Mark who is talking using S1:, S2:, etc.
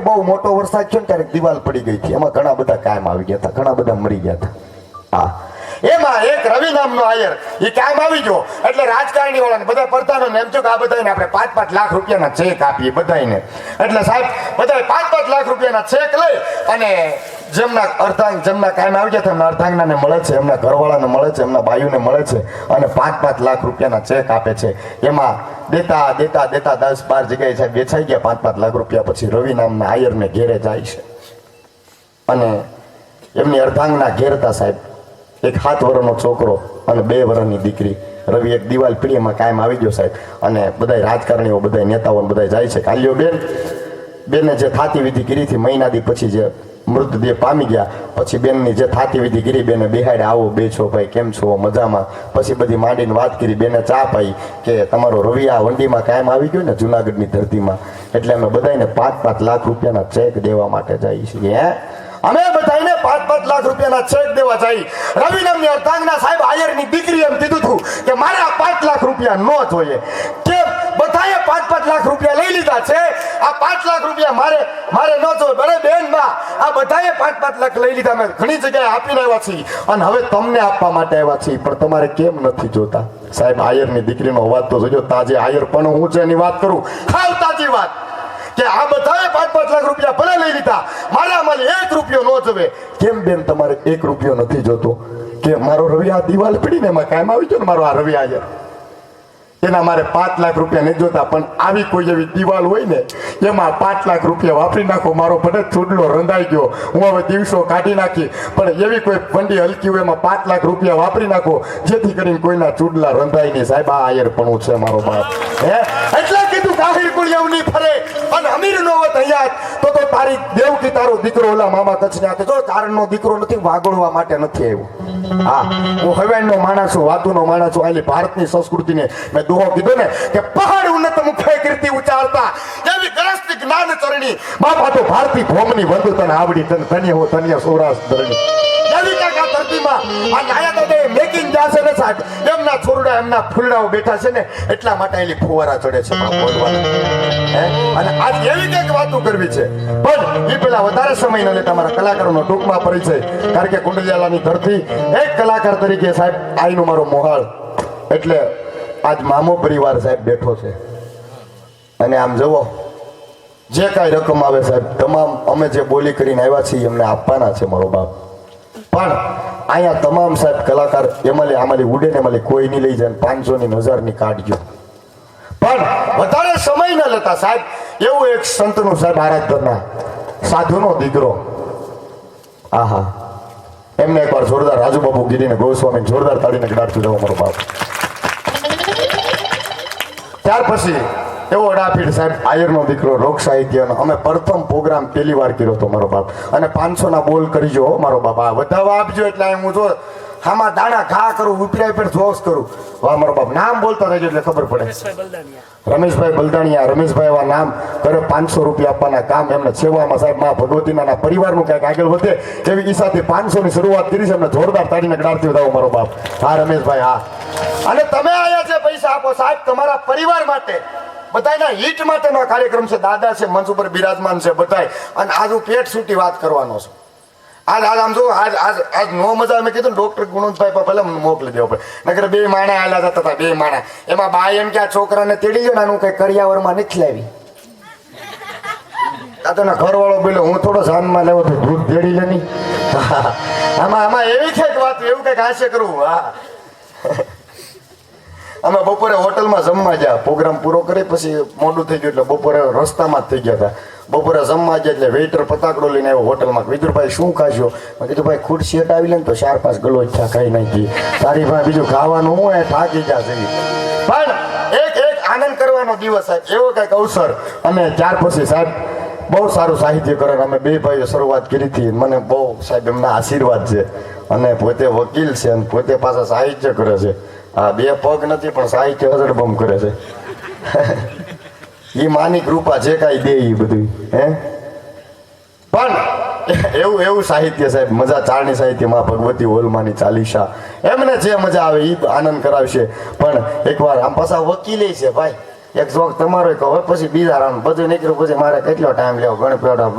S1: બહુ મોટો વરસાદ થયો ને ત્યારે દિવાલ પડી ગઈ હતી, એમાં ઘણા બધા કાયમ આવી ગયા હતા, ઘણા બધા મરી ગયા હતા. હા, એમાં એક રવિ નામનો આયર એ કાયમ આવી ગયો એટલે રાજકારણી વાળાને બધા પડતાનો એમ થયું કે આ બધાને આપણે 5-5 લાખ રૂપિયાના ચેક આપીએ બધાને. એટલે સાહેબ બધાએ 5-5 લાખ રૂપિયાના ચેક લઈ અને જેમના અર્ધાંગ જેમના કાયમ આવી ગયા એમના અર્ધાંગનાને મળે છે, એમના ઘરવાળાને મળે છે, એમના બાયુને મળે છે અને 5-5 લાખ રૂપિયાના ચેક આપે છે. એમાં દેતા 10-12 જગ્યાએ સાહેબ વેચાઈ ગયા 5-5 લાખ રૂપિયા. પછી રવિ નામના આયરને ઘેરે જાય છે અને એમની અર્ધાંગના ઘેર હતા સાહેબ એક 7 વર્ષનો છોકરો અને 2 વર્ષની દીકરી. રવિ એક દિવાલ પીડી એમાં કાયમ આવી ગયો સાહેબ અને બધા રાજકારણીઓ બધા નેતાઓ બધા જાય છે. કાલ્યો બેને જે થાતી વિધિ કરી હતી મહિનાથી પછી જે મૃતદેહ પામી ગયા પછી બેનની જે થાતી વિધિ કરી બેને બેહાડે આવો બે છો ભાઈ કેમ છો મજામાં. પછી બધી માંડીને વાત કરી, બેને ચા પાઈ કે તમારો રવિ આ વંડીમાં કાયમ આવી ગયો ને જુનાગઢની ધરતીમાં એટલે અમે બધાને 5-5 લાખ રૂપિયાના ચેક દેવા માટે જઈએ છીએ. અમે બધાને 5-5 લાખ રૂપિયાના ચેક દેવા જઈ. રવિ નામની અર્ધાંગના સાહેબ આયરની દીકરી એમ કીધું હતું કે મારે આ 5 લાખ રૂપિયા ન જોઈએ, કે બધાએ 5-5 લાખ રૂપિયા લઈ લીધા છે, આ 5 લાખ રૂપિયા મારે ન જોઈએ. બરે બેન માં આ બધાએ 5-5 લાખ લઈ લીધા, મેં ઘણી જગ્યાએ આપીને આવ્યા છીએ અને હવે તમને આપવા માટે આવ્યા છીએ, પણ તમારે કેમ નથી જોતા? સાહેબ આયરની દીકરીનો અવાજ તો જોજો, તાજે આયર પણ હું છે એની વાત કરું, ખાવ તાજી વાત કે આ બધાએ 5-5 લાખ રૂપિયા ભલે લઈ લીધા, મારા મને 1 રૂપિયો ન જવે. કેમ બેન તમારે 1 રૂપિયો નથી જોતો? કે મારો રવિ આ દિવાલ પડીને એમાં કાયમ આવી ગયો ને મારો આ રવિ આયર, એના મારે 5 લાખ રૂપિયા નહીં જોતા, પણ આવી કોઈ એવી દિવાલ હોય ને એમાં 5 લાખ રૂપિયા વાપરી નાખો. મારો ભલે ચૂડલો રંધાઈ ગયો, હું હવે દિવસો કાઢી નાખી, પણ એવી કોઈ વંડી હલકી હોય એમાં 5 લાખ રૂપિયા વાપરી નાખો જેથી કરીને કોઈના ચૂડલા રંધાય નહીં. સાહેબ આ આયર પણ છે મારો બાપ. એટલે કીધું કાહી કુળિયાવની ફરે અને અમીર નો હોત અહીંયા તો તારી દેવકી તારો દીકરો ઓલા મામા કચ્છને હાથે જો તારણનો દીકરો નથી, વાગોળવા માટે નથી આવ્યો. હા, હું હવેણનો માણસ છું, વાતુનો માણસ છું. આલી ભારતની સંસ્કૃતિને મેં દોહો કીધો ને કે પહાડ ઉન્નત મુખે કીર્તિ ઉચારતા એવી ગરજતી જ્ઞાન ચરણી બાપા તો ભારતી ભોમની વંદુ તને આવડી તને ધન્ય હો ધન્ય સૌરાષ્ટ્ર ધરણી. એવી કાકા ધરતીમાં આ નાયા દાદા મેકિંગ જાશે ને સાહેબ એમના છોરડા એમના ફૂલડાઓ બેઠા છે ને એટલા માટે એની ફુવારા ચડે છે અને આજ એવી કંઈક વાતો કરવી છે પણ એ પેલા વધારે સમય ન લે. તમારા કલાકારોનો ટૂંકમાં પરિચય, કારણ કે કુંડલિયાલાની ધરતી એક કલાકાર તરીકે સાહેબ આઈનો મારો મોહાળ એટલે આજ મામો પરિવાર સાહેબ બેઠો છે અને આમ જુઓ જે કાંઈ રકમ આવે સાહેબ તમામ અમે જે બોલી કરીને આવ્યા છીએ એમને આપવાના છે મારો બાપ. પણ અહીંયા તમામ સાહેબ કલાકાર એમાં આમાં ઉડે ને એમાં કોઈ નહીં લઈ જાય, 500 ની 1000 ની કાઢજો. પણ વધારે સમય ન લેતા સાહેબ એવું એક સંતનું સાહેબ આરાધના સાધુનો દીકરો, આહા એમને એકવાર જોરદાર રાજુબાબુ ગીરીને ગોસ્વામી જોરદાર તાળીને ગડાડતું જવો મારો બાપ. ત્યાર પછી એવો અડાપીડ સાહેબ આયરનો દીકરો રોગ સાહિત્યનો અમે પ્રથમ પ્રોગ્રામ પહેલી વાર કર્યો હતો મારો બાપ અને 500 ના બોલ કરીજો મારો બાપ. આ વધાવા આપજો એટલે હું જો આમાં દાણા ઘા કરું ઉપરાય પર જોશ કરું. વાહ મારો બાપ, નામ બોલતા રહેજો એટલે ખબર પડે. રમેશભાઈ બલદાણિયા, રમેશભાઈ એવા નામ કરે 500 રૂપિયા આપવાના કામ એમને સેવામાં સાહેબ માં ભગવતીના પરિવારનું કંઈક આગળ વધે એવી ઈચ્છાથી 500 ની શરૂઆત કરી છે. એમને જોરદાર તાળીને ગડાડતી વધાવો મારો બાપ. હા રમેશભાઈ હા. અને તમે આયા છે પૈસા આપો સાહેબ તમારા પરિવાર માટે, બધાના હિત માટેનો કાર્યક્રમ છે. દાદા છે મંચ ઉપર બિરાજમાન છે બધાય. અને આજ હું પેટ છૂટી વાત કરવાનો છું. આજ આમ જો આજ નો મજા અમે કીધું ડોક્ટર ગુણવંતભાઈ પર ભલે મોકલી દેવો પડે, નગર 2 માણા આલા જતા હતા 2 માણા. એમાં બાઈ એમ કે આ છોકરાને તેડી ગયો ને આનું કઈ કરિયાવરમાં નથી લાવી. આ તો ઘરવાળો બોલ્યો હું થોડો જાનમાં લેવો તો દૂધ તેડી લે નહીં. આમાં એવી કઈક વાત એવું કઈક હાસ્ય કરવું. હા અમે બપોરે હોટલમાં જમવા ગયા, પ્રોગ્રામ પૂરો કરી પછી મોડું થઈ ગયું એટલે બપોરે રસ્તામાં જ થઈ ગયા હતા. બપોરે જમવા ગયા એટલે વેઇટર પતાકડો લઈને આવ્યો હોટલમાં. વિદુરભાઈ શું ખાશો? મેં કીધું ભાઈ ખુરશી હટાવી લે ને તો 4-5 ગલોચા ખાઈ નાખી. તારી ભાઈ બીજું ખાવાનું હું એ થાકી જશે. પણ એક આનંદ કરવાનો દિવસ સાહેબ એવો કંઈક અવસર. અને ત્યાર પછી સાહેબ બહુ સારું સાહિત્ય કરે. અમે 2 ભાઈઓ શરૂઆત કરી હતી. મને બહુ સાહેબ એમના આશીર્વાદ છે અને પોતે વકીલ છે અને પોતે પાછા સાહિત્ય કરે છે. આ 2 પગ નથી પણ સાહિત્ય અજડબમ કરે છે. એ માની કૃપા જે કાંઈ દે એ બધું પણ એવું સાહિત્ય સાહેબ મજા. ચારણી સાહિત્યમાં ભગવતી હોલમાંની ચાલીસા એમને જે મજા આવે એ આનંદ કરાવશે. પણ એકવાર આમ પાછા વકીલે છે ભાઈ એક શોખ તમારો કહો પછી બીજા રાઉન્ડ બધું નીકળ્યું પછી મારે કેટલો ટાઈમ લેવો ગણપેડો